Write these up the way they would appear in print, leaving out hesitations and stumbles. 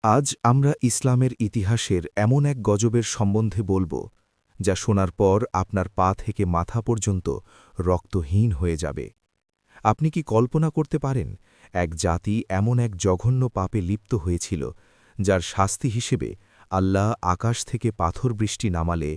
আজ আমরা ইসলামের ইতিহাসের এমন এক গজবের সম্বন্ধে বলব, যা শোনার পর আপনার পা থেকে মাথা পর্যন্ত রক্তহীন হয়ে যাবে। আপনি কি কল্পনা করতে পারেন, এক জাতি এমন এক জঘন্য পাপে লিপ্ত হয়েছিল, যার শাস্তি হিসেবে আল্লাহ আকাশ থেকে পাথর বৃষ্টি নামালে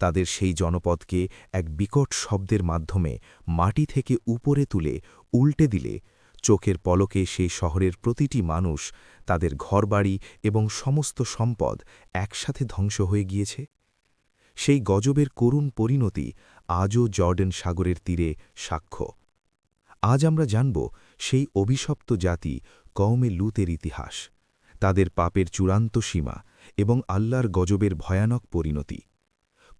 তাদের সেই জনপদকে এক বিকট শব্দের মাধ্যমে মাটি থেকে উপরে তুলে উল্টে দিলে চোখের পলকে সেই শহরের প্রতিটি মানুষ, তাদের ঘরবাড়ি এবং সমস্ত সম্পদ একসাথে ধ্বংস হয়ে গিয়েছে? সেই গজবের করুণ পরিণতি আজও জর্ডান সাগরের তীরে সাক্ষ্য। আজ আমরা জানব সেই অভিশপ্ত জাতি কওমে লূতের ইতিহাস, তাদের পাপের চূড়ান্ত সীমা এবং আল্লাহর গজবের ভয়ানক পরিণতি।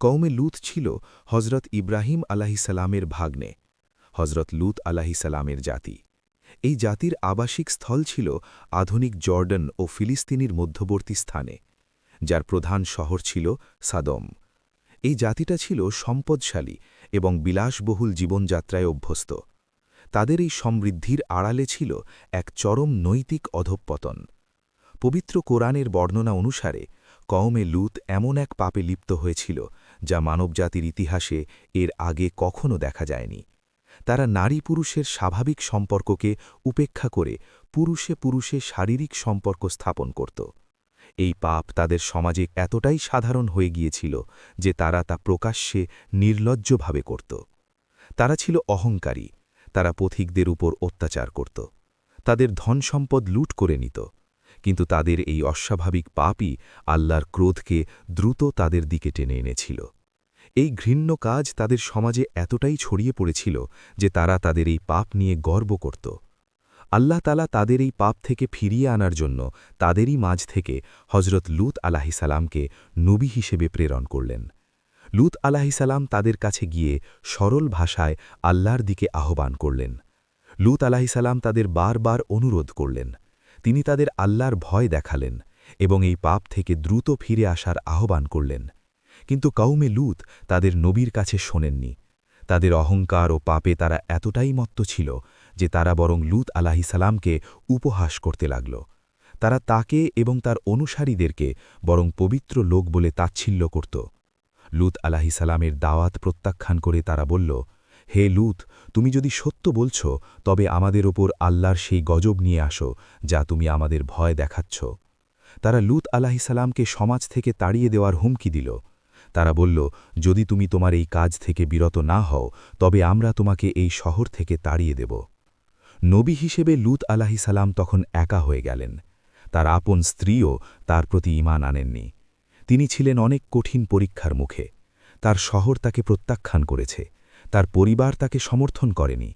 কওমে লূত ছিল হজরত ইব্রাহিম আলাহিসাল্লামের ভাগ্নে, হজরত লূত আলাহিসাল্লামের জাতি। এই জাতির আবাসিক স্থল ছিল আধুনিক জর্ডান ও ফিলিস্তিনির মধ্যবর্তী স্থানে, যার প্রধান শহর ছিল সাদম। এই জাতিটা ছিল সম্পদশালী এবং বিলাসবহুল জীবনযাত্রায় অভ্যস্ত। তাদের এই সমৃদ্ধির আড়ালে ছিল এক চরম নৈতিক অধঃপতন। পবিত্র কোরআনের বর্ণনা অনুসারে কওমে লূত এমন এক পাপে লিপ্ত হয়েছিল, যা মানবজাতির ইতিহাসে এর আগে কখনো দেখা যায়নি। তারা নারী পুরুষের স্বাভাবিক সম্পর্ককে উপেক্ষা করে পুরুষে পুরুষে শারীরিক সম্পর্ক স্থাপন করত। এই পাপ তাদের সমাজে এতটাই সাধারণ হয়ে গিয়েছিল যে তারা তা প্রকাশ্যে নির্লজ্জভাবে করত। তারা ছিল অহংকারী, তারা পথিকদের উপর অত্যাচার করত, তাদের ধনসম্পদ লুট করে নিত। কিন্তু তাদের এই অস্বাভাবিক পাপই আল্লাহর ক্রোধকে দ্রুত তাদের দিকে টেনে এনেছিল। এই ঘৃণ্য কাজ তাদের সমাজে এতটাই ছড়িয়ে পড়েছিল যে তারা তাদের এই পাপ নিয়ে গর্ব করত। আল্লাহ তাআলা তাদের এই পাপ থেকে ফিরিয়ে আনার জন্য তাদেরই মাঝ থেকে হজরত লূত আলাহিসাল্লামকে নবী হিসেবে প্রেরণ করলেন। লূত আলাহিসাল্লাম তাদের কাছে গিয়ে সরল ভাষায় আল্লাহর দিকে আহ্বান করলেন। লূত আলাহিসাল্লাম তাদের বারবার অনুরোধ করলেন। তিনি তাদের আল্লাহর ভয় দেখালেন এবং এই পাপ থেকে দ্রুত ফিরে আসার আহ্বান করলেন। কিন্তু কওমে লূত তাদের নবীর কাছে শোনেননি। তাদের অহংকার ও পাপে তারা এতটাই মত্ত ছিল যে তারা বরং লূত আলাহিসাল্লামকে উপহাস করতে লাগল। তারা তাকে এবং তার অনুসারীদেরকে বরং পবিত্র লোক বলে তাচ্ছিল্য করত। লূত আলাহিসাল্লামের দাওয়াত প্রত্যাখ্যান করে তারা বলল, হে লূত, তুমি যদি সত্য বলছ, তবে আমাদের ওপর আল্লাহর সেই গজব নিয়ে আসো যা তুমি আমাদের ভয় দেখাচ্ছ। তারা লূত আলাহিসাল্লামকে সমাজ থেকে তাড়িয়ে দেওয়ার হুমকি দিল। তারা বলল, যদি তুমি তোমার এই কাজ থেকে বিরত না হও, তবে আমরা তোমাকে এই শহর থেকে তাড়িয়ে দেব। নবী হিসেবে লূত আলাহিসাল্লাম তখন একা হয়ে গেলেন। তার আপন স্ত্রীও তার প্রতি ঈমান আনেননি। তিনি ছিলেন অনেক কঠিন পরীক্ষার মুখে। তার শহর তাকে প্রত্যাখ্যান করেছে, তার পরিবার তাকে সমর্থন করেনি।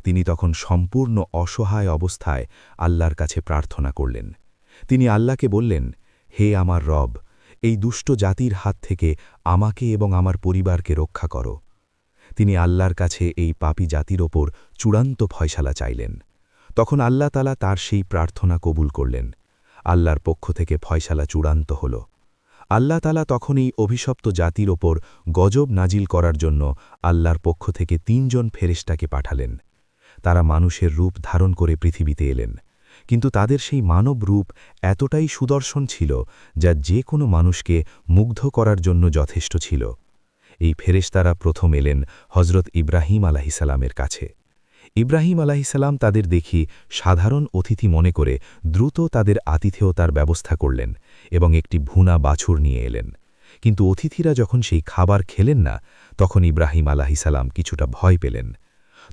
তিনি তখন সম্পূর্ণ অসহায় অবস্থায় আল্লাহর কাছে প্রার্থনা করলেন। তিনি আল্লাহকে বললেন, হে আমার রব, এই দুষ্ট জাতির হাত থেকে আমাকে এবং আমার পরিবারকে রক্ষা করো। তিনি আল্লাহর কাছে এই পাপী জাতির ওপর চূড়ান্ত ফয়সালা চাইলেন। তখন আল্লাহ তাআলা তার সেই প্রার্থনা কবুল করলেন। আল্লাহর পক্ষ থেকে ফয়সালা চূড়ান্ত হল। আল্লাহ তাআলা তখন এই অভিশপ্ত জাতির ওপর গজব নাজিল করার জন্য আল্লাহর পক্ষ থেকে ৩ জন ফেরেশতাকে পাঠালেন। তারা মানুষের রূপ ধারণ করে পৃথিবীতে এলেন, কিন্তু তাদের সেই মানব রূপ এতটাই সুদর্শন ছিল যা যে কোনো মানুষকে মুগ্ধ করার জন্য যথেষ্ট ছিল। এই ফেরেশতারা প্রথম এলেন হজরত ইব্রাহিম আলাহিসাল্লামের কাছে। ইব্রাহিম আলাহিসাল্লাম তাদের দেখি সাধারণ অতিথি মনে করে দ্রুত তাদের আতিথেয়তার ব্যবস্থা করলেন এবং একটি ভুনা বাছুর নিয়ে এলেন। কিন্তু অতিথিরা যখন সেই খাবার খেলেন না, তখন ইব্রাহিম আলাহিসাল্লাম কিছুটা ভয় পেলেন।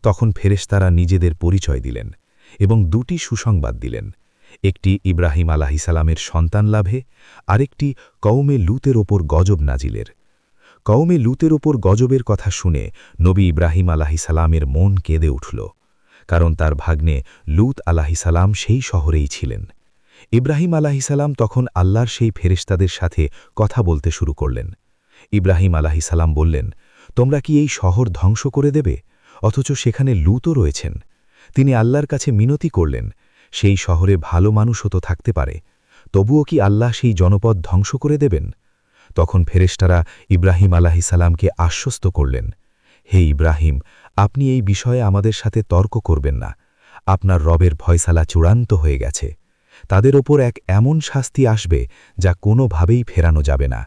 তখন ফেরেশতারা নিজেদের পরিচয় দিলেন এবং 2টি সুসংবাদ দিলেন। একটি ইব্রাহিম আলাহিসাল্লামের সন্তান লাভে, আরেকটি কওমে লূতের ওপর গজব নাজিলের। কওমে লূতের ওপর গজবের কথা শুনে নবী ইব্রাহিম আলাহিসাল্লামের মন কেঁদে উঠল, কারণ তার ভাগ্নে লূত আলাহিসাল্লাম সেই শহরেই ছিলেন। ইব্রাহিম আলাহিসাল্লাম তখন আল্লাহর সেই ফেরেশতাদের সাথে কথা বলতে শুরু করলেন। ইব্রাহিম আলাহিসাল্লাম বললেন, তোমরা কি এই শহর ধ্বংস করে দেবে, অথচ সেখানে লূতও রয়েছেন? তিনি আল্লাহর কাছে মিনতি করলেন, সেই শহরে ভালো মানুষও তো থাকতে পারে, তবুও কি আল্লাহ সেই জনপদ ধ্বংস করে দেবেন? তখন ফেরেশতারা ইব্রাহিম আলাহিসাল্লামকে আশ্বস্ত করলেন, হে ইব্রাহিম, আপনি এই বিষয়ে আমাদের সাথে তর্ক করবেন না। আপনার রবের ফয়সালা চূড়ান্ত হয়ে গেছে। তাদের ওপর এক এমন শাস্তি আসবে যা কোনোভাবেই ফেরানো যাবে না।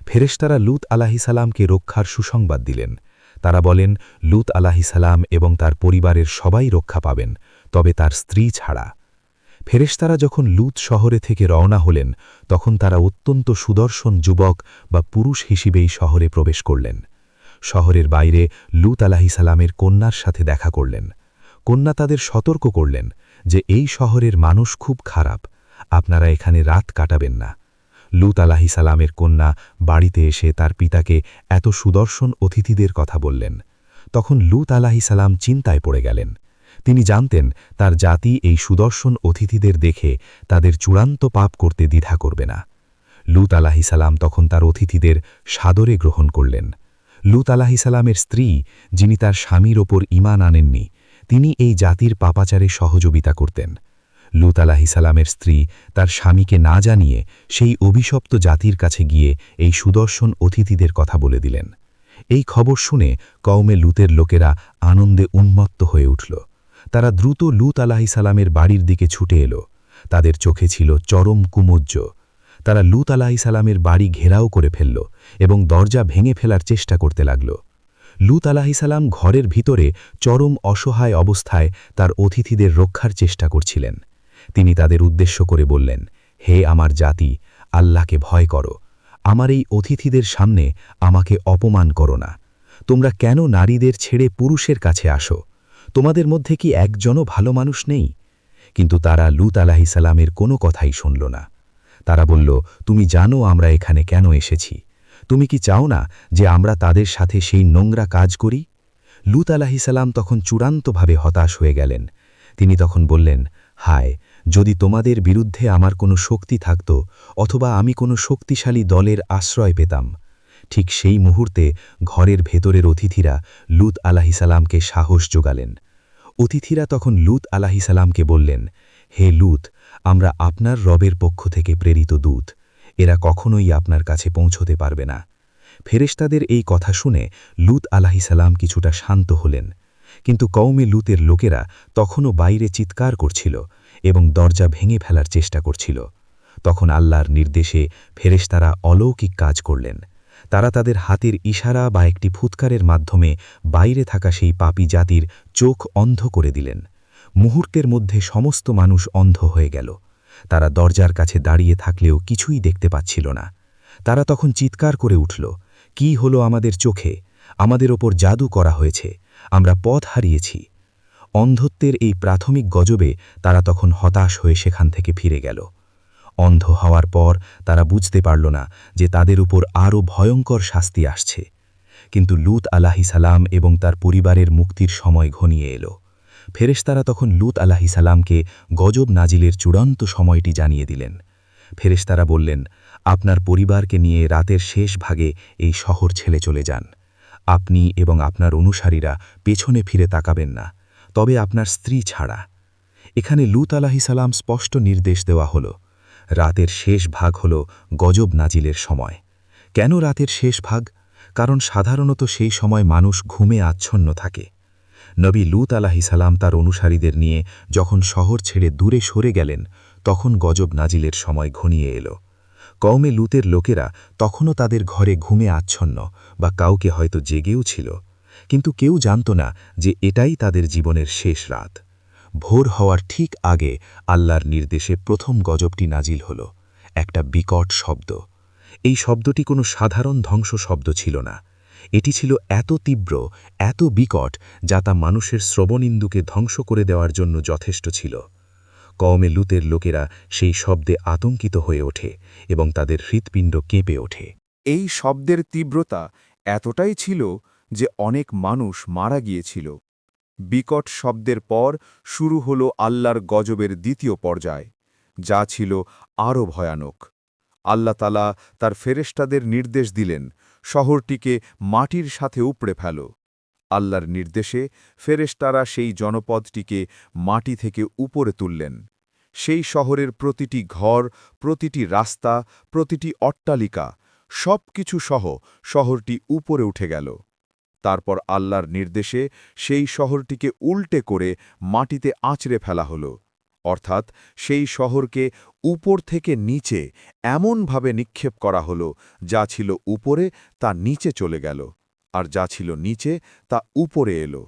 ফেরেশতারা লূত আলাহিসাল্লামকে রক্ষার সুসংবাদ দিলেন। তারা বলেন, লূত আলাহিসাল্লাম এবং তার পরিবারের সবাই রক্ষা পাবেন, তবে তার স্ত্রী ছাড়া। ফেরেশতারা যখন লূত শহরে থেকে রওনা হলেন, তখন তারা অত্যন্ত সুদর্শন যুবক বা পুরুষ হিসেবেই শহরে প্রবেশ করলেন। শহরের বাইরে লূত আলাহিসাল্লামের কন্যার সাথে দেখা করলেন। কন্যা তাদের সতর্ক করলেন যে এই শহরের মানুষ খুব খারাপ, আপনারা এখানে রাত কাটাবেন না। লূত আলাহিসাল্লামের কন্যা বাড়িতে এসে তার পিতাকে এত সুদর্শন অতিথিদের কথা বললেন। তখন লূত আলাহিসাল্লাম চিন্তায় পড়ে গেলেন। তিনি জানতেন তার জাতি এই সুদর্শন অতিথিদের দেখে তাদের চূড়ান্ত পাপ করতে দ্বিধা করবে না। লূত আলাহিসাল্লাম তখন তার অতিথিদের সাদরে গ্রহণ করলেন। লূত আলাহিসাল্লামের স্ত্রী, যিনি তার স্বামীর ওপর ঈমান আনেননি, তিনি এই জাতির পাপাচারে সহযোগিতা করতেন। লূত আলাহিসাল্লামের স্ত্রী তার স্বামীকে না জানিয়ে সেই অভিশপ্ত জাতির কাছে গিয়ে এই সুদর্শন অতিথিদের কথা বলে দিলেন। এই খবর শুনে কওমে লূতের লোকেরা আনন্দে উন্মত্ত হয়ে উঠল। তারা দ্রুত লূত আলাহিসাল্লামের বাড়ির দিকে ছুটে এলো। তাদের চোখে ছিল চরম কুমজ্জ। তারা লূত আলাহিসাল্লামের বাড়ি ঘেরাও করে ফেলল এবং দরজা ভেঙে ফেলার চেষ্টা করতে লাগল। লূত আলাহিসাল্লাম ঘরের ভিতরে চরম অসহায় অবস্থায় তার অতিথিদের রক্ষার চেষ্টা করছিলেন। তিনি তাদের উদ্দেশ্য করে বললেন, হে আমার জাতি, আল্লাহকে ভয় করো। আমার এই অতিথিদের সামনে আমাকে অপমান করো না। তোমরা কেন নারীদের ছেড়ে পুরুষের কাছে আসো? তোমাদের মধ্যে কি একজনও ভালো মানুষ নেই? কিন্তু তারা লূত আলাহিসাল্লামের কোনো কথাই শুনল না। তারা বলল, তুমি জানো আমরা এখানে কেন এসেছি? তুমি কি চাও না যে আমরা তাদের সাথে সেই নোংরা কাজ করি? লূত আলাহিসাল্লাম তখন চূড়ান্তভাবে হতাশ হয়ে গেলেন। তিনি তখন বললেন, হায়, যদি তোমাদের বিরুদ্ধে আমার কোনো শক্তি থাকত, অথবা আমি কোনো শক্তিশালী দলের আশ্রয় পেতাম। ঠিক সেই মুহূর্তে ঘরের ভেতরের অতিথিরা লূত আলাহিসাল্লামকে সাহস যোগালেন। অতিথিরা তখন লূত আলাহিসাল্লামকে বললেন, হে লূত, আমরা আপনার রবের পক্ষ থেকে প্রেরিত দূত। এরা কখনোই আপনার কাছে পৌঁছতে পারবে না। ফেরেশতাদের এই কথা শুনে লূত আলাহিসাল্লাম কিছুটা শান্ত হলেন। কিন্তু কওমে লূতের লোকেরা তখনও বাইরে চিৎকার করছিল এবং দরজা ভেঙে ফেলার চেষ্টা করছিল। তখন আল্লাহর নির্দেশে ফেরেশতারা অলৌকিক কাজ করলেন। তারা তাদের হাতের ইশারা বা একটি ফুৎকারের মাধ্যমে বাইরে থাকা সেই পাপী জাতির চোখ অন্ধ করে দিলেন। মুহূর্তের মধ্যে সমস্ত মানুষ অন্ধ হয়ে গেল। তারা দরজার কাছে দাঁড়িয়ে থাকলেও কিছুই দেখতে পাচ্ছিল না। তারা তখন চিৎকার করে উঠল, কি হলো আমাদের চোখে? আমাদের ওপর জাদু করা হয়েছে, আমরা পথ হারিয়েছি। অন্ধত্বের এই প্রাথমিক গজবে তারা তখন হতাশ হয়ে সেখান থেকে ফিরে গেল। অন্ধ হওয়ার পর তারা বুঝতে পারল না যে তাদের উপর আরও ভয়ঙ্কর শাস্তি আসছে। কিন্তু লূত আলাহিসাল্লাম এবং তার পরিবারের মুক্তির সময় ঘনিয়ে এলো। ফেরেশতারা তখন লূত আলাহিসাল্লামকে গজব নাজিলের চূড়ান্ত সময়টি জানিয়ে দিলেন। ফেরেশতারা বললেন, আপনার পরিবারকে নিয়ে রাতের শেষ ভাগে এই শহর ছেড়ে চলে যান। আপনি এবং আপনার অনুসারীরা পেছনে ফিরে তাকাবেন না, তবে আপনার স্ত্রী ছাড়া। এখানে লূত আলাহিসাল্লাম স্পষ্ট নির্দেশ দেওয়া হল, রাতের শেষ ভাগ হল গজব নাজিলের সময়। কেন রাতের শেষ ভাগ? কারণ সাধারণত সেই সময় মানুষ ঘুমে আচ্ছন্ন থাকে। নবী লূত আলাহিসাল্লাম তার অনুসারীদের নিয়ে যখন শহর ছেড়ে দূরে সরে গেলেন, তখন গজব নাজিলের সময় ঘনিয়ে এলো। কওমে লূতের লোকেরা তখনও তাদের ঘরে ঘুমে আচ্ছন্ন বা কাউকে হয়তো জেগেও ছিল, কিন্তু কেউ জানত না যে এটাই তাদের জীবনের শেষ রাত। ভোর হওয়ার ঠিক আগে আল্লাহর নির্দেশে প্রথম গজবটি নাজিল হল, একটা বিকট শব্দ। এই শব্দটি কোনো সাধারণ ধ্বংস শব্দ ছিল না। এটি ছিল এত তীব্র, এত বিকট, যা তা মানুষের শ্রবণিন্দুকে ধ্বংস করে দেওয়ার জন্য যথেষ্ট ছিল। কওমে লূতের লোকেরা সেই শব্দে আতঙ্কিত হয়ে ওঠে এবং তাদের হৃৎপিণ্ড কেঁপে ওঠে। এই শব্দের তীব্রতা এতটাই ছিল যে অনেক মানুষ মারা গিয়েছিল। বিকট শব্দের পর শুরু হল আল্লাহর গজবের দ্বিতীয় পর্যায়, যা ছিল আরও ভয়ানক। আল্লাহ তাআলা তার ফেরেশতাদের নির্দেশ দিলেন, শহরটিকে মাটির সাথে উপড়ে ফেলো। আল্লাহর নির্দেশে ফেরেশতারা সেই জনপদটিকে মাটি থেকে উপরে তুললেন। সেই শহরের প্রতিটি ঘর, প্রতিটি রাস্তা, প্রতিটি অট্টালিকা, সব কিছু সহ শহরটি উপরে উঠে গেল। তারপর আল্লাহর নির্দেশে সেই শহরটিকে উল্টে করে মাটিতে আঁচড়ে ফেলা হল। অর্থাৎ সেই শহরকে উপর থেকে নিচে এমনভাবে নিক্ষেপ করা হলো, যা ছিল উপরে তা নিচে চলে গেল, আর যা ছিল নিচে তা উপরে এলো।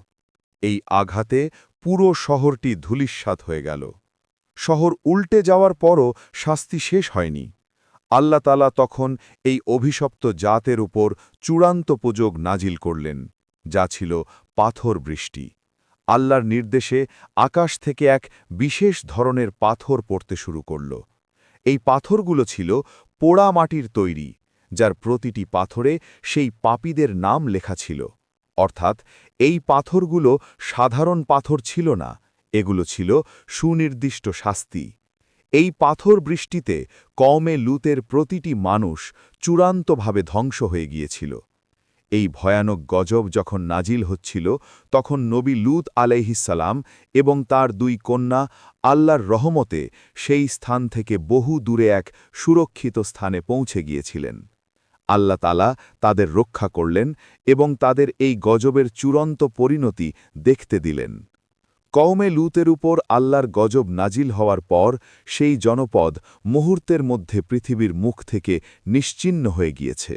এই আঘাতে পুরো শহরটি ধূলিস্যাৎ হয়ে গেল। শহর উল্টে যাওয়ার পরও শাস্তি শেষ হয়নি। আল্লাহ তাআলা তখন এই অভিশপ্ত জাতের উপর চূড়ান্ত উপযোগ নাজিল করলেন, যা ছিল পাথর বৃষ্টি। আল্লাহর নির্দেশে আকাশ থেকে এক বিশেষ ধরনের পাথর পড়তে শুরু করল। এই পাথরগুলো ছিল পোড়া মাটির তৈরি, যার প্রতিটি পাথরে সেই পাপীদের নাম লেখা ছিল। অর্থাৎ এই পাথরগুলো সাধারণ পাথর ছিল না, এগুলো ছিল সুনির্দিষ্ট শাস্তি। এই পাথর বৃষ্টিতে কওমে লূতের প্রতিটি মানুষ চূড়ান্তভাবে ধ্বংস হয়ে গিয়েছিল। এই ভয়ানক গজব যখন নাজিল হচ্ছিল, তখন নবী লূত আলাইহিসসালাম এবং তার 2 কন্যা আল্লাহর রহমতে সেই স্থান থেকে বহু দূরে এক সুরক্ষিত স্থানে পৌঁছে গিয়েছিলেন। আল্লাহ তাআলা তাদের রক্ষা করলেন এবং তাদের এই গজবের চূড়ান্ত পরিণতি দেখতে দিলেন। কওমে লূতের উপর আল্লাহর গজব নাজিল হওয়ার পর সেই জনপদ মুহূর্তের মধ্যে পৃথিবীর মুখ থেকে নিশ্চিহ্ন হয়ে গিয়েছে।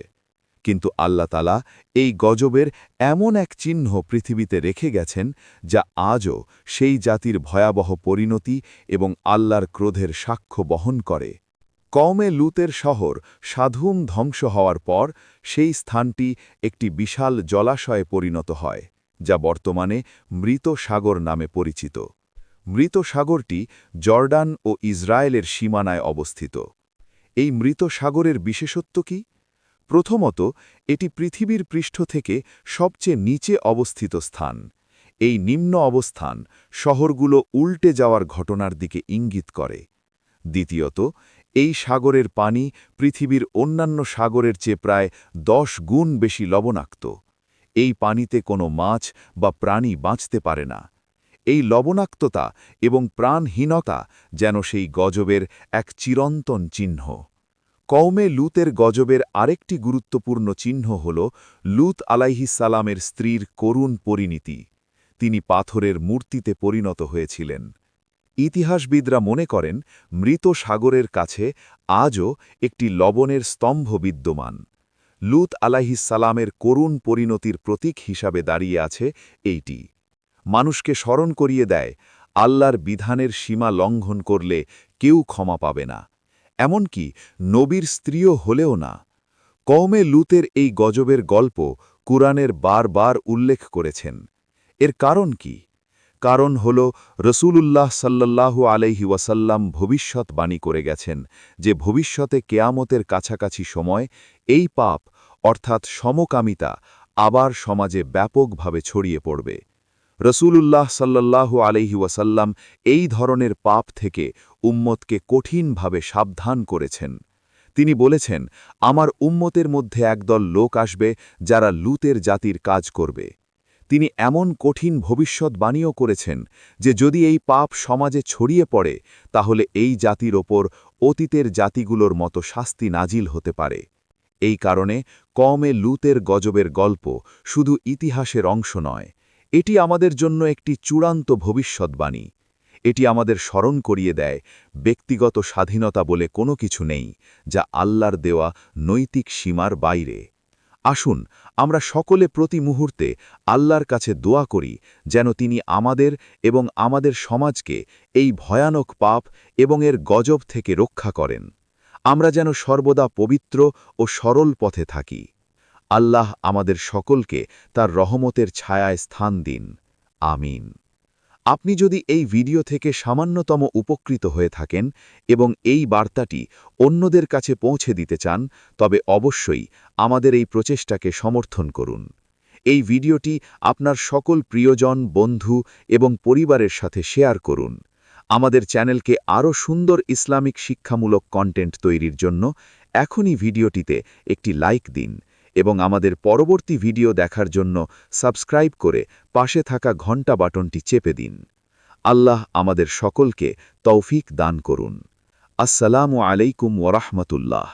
কিন্তু আল্লাহ তাআলা এই গজবের এমন এক চিহ্ন পৃথিবীতে রেখে গেছেন, যা আজও সেই জাতির ভয়াবহ পরিণতি এবং আল্লাহর ক্রোধের সাক্ষ্য বহন করে। কওমে লূতের শহর সাধুম ধ্বংস হওয়ার পর সেই স্থানটি একটি বিশাল জলাশয়ে পরিণত হয়, যা বর্তমানে মৃত সাগর নামে পরিচিত। মৃত সাগরটি জর্ডান ও ইসরায়েলের সীমানায় অবস্থিত। এই মৃত সাগরের বিশেষত্ব কি? প্রথমত, এটি পৃথিবীর পৃষ্ঠ থেকে সবচেয়ে নিচে অবস্থিত স্থান। এই নিম্ন অবস্থান শহরগুলো উল্টে যাওয়ার ঘটনার দিকে ইঙ্গিত করে। দ্বিতীয়ত, এই সাগরের পানি পৃথিবীর অন্যান্য সাগরের চেয়ে প্রায় 10 গুণ বেশি লবণাক্ত। এই পানিতে কোনো মাছ বা প্রাণী বাঁচতে পারে না। এই লবণাক্ততা এবং প্রাণহীনতা যেন সেই গজবের এক চিরন্তন চিহ্ন। কওমে লূতের গজবের আরেকটি গুরুত্বপূর্ণ চিহ্ন হল লূত আলাইহিসসালামের স্ত্রীর করুণ পরিণতি। তিনি পাথরের মূর্তিতে পরিণত হয়েছিলেন। ইতিহাসবিদরা মনে করেন মৃত সাগরের কাছে আজও একটি লবণের স্তম্ভ বিদ্যমান। লূত আলাইহিসসালামের করুণ পরিণতির প্রতীক হিসাবে দাঁড়িয়ে আছে এইটি। মানুষকে স্মরণ করিয়ে দেয়, আল্লাহর বিধানের সীমা লঙ্ঘন করলে কেউ ক্ষমা পাবে না, এমনকি নবীর স্ত্রীও হলেও না। কওমে লূতের এই গজবের গল্প কুরআনের বারবার উল্লেখ করেছেন। এর কারণ কি? কারণ হল রসূলুল্লাহ সাল্লাল্লাহু আলাইহি ওয়াসাল্লাম ভবিষ্যৎবাণী করে গেছেন যে ভবিষ্যতে কেয়ামতের কাছাকাছি সময় এই পাপ অর্থাৎ সমকামিতা আবার সমাজে ব্যাপকভাবে ছড়িয়ে পড়বে। রসূলুল্লাহ সাল্লাল্লাহু আলাইহি ওয়াসাল্লাম এই ধরনের পাপ থেকে উম্মতকে কঠিনভাবে সাবধান করেছেন। তিনি বলেছেন, আমার উম্মতের মধ্যে একদল লোক আসবে যারা লূতের জাতির কাজ করবে। তিনি এমন কঠিন ভবিষ্যৎবাণীও করেছেন যে যদি এই পাপ সমাজে ছড়িয়ে পড়ে, তাহলে এই জাতির ওপর অতীতের জাতিগুলোর মতো শাস্তি নাজিল হতে পারে। এই কারণে কওমে লূতের গজবের গল্প শুধু ইতিহাসের অংশ নয়, এটি আমাদের জন্য একটি চূড়ান্ত ভবিষ্যৎবাণী। এটি আমাদের স্মরণ করিয়ে দেয়, ব্যক্তিগত স্বাধীনতা বলে কোনো কিছু নেই, যা আল্লাহর দেওয়া নৈতিক সীমার বাইরে। আসুন আমরা সকলে প্রতি মুহূর্তে আল্লাহর কাছে দোয়া করি যেন তিনি আমাদের এবং আমাদের সমাজকে এই ভয়ানক পাপ এবং এর গজব থেকে রক্ষা করেন। আমরা যেন সর্বদা পবিত্র ও সরল পথে থাকি। আল্লাহ আমাদের সকলকে তার রহমতের ছায়ায় স্থান দিন। আমিন। আপনি যদি এই ভিডিও থেকে সামান্যতম উপকৃত হয়ে থাকেন এবং এই বার্তাটি অন্যদের কাছে পৌঁছে দিতে চান, তবে অবশ্যই আমাদের এই প্রচেষ্টাকে সমর্থন করুন। এই ভিডিওটি আপনার সকল প্রিয়জন, বন্ধু এবং পরিবারের সাথে শেয়ার করুন। আমাদের চ্যানেলকে আরও সুন্দর ইসলামিক শিক্ষামূলক কন্টেন্ট তৈরির জন্য এখনই ভিডিওটিতে একটি লাইক দিন এবং আমাদের পরবর্তী ভিডিও দেখার জন্য সাবস্ক্রাইব করে পাশে থাকা ঘন্টা বাটনটি চেপে দিন। আল্লাহ আমাদের সকলকে তৌফিক দান করুন। আসসালামু আলাইকুম ওয়া রাহমাতুল্লাহ।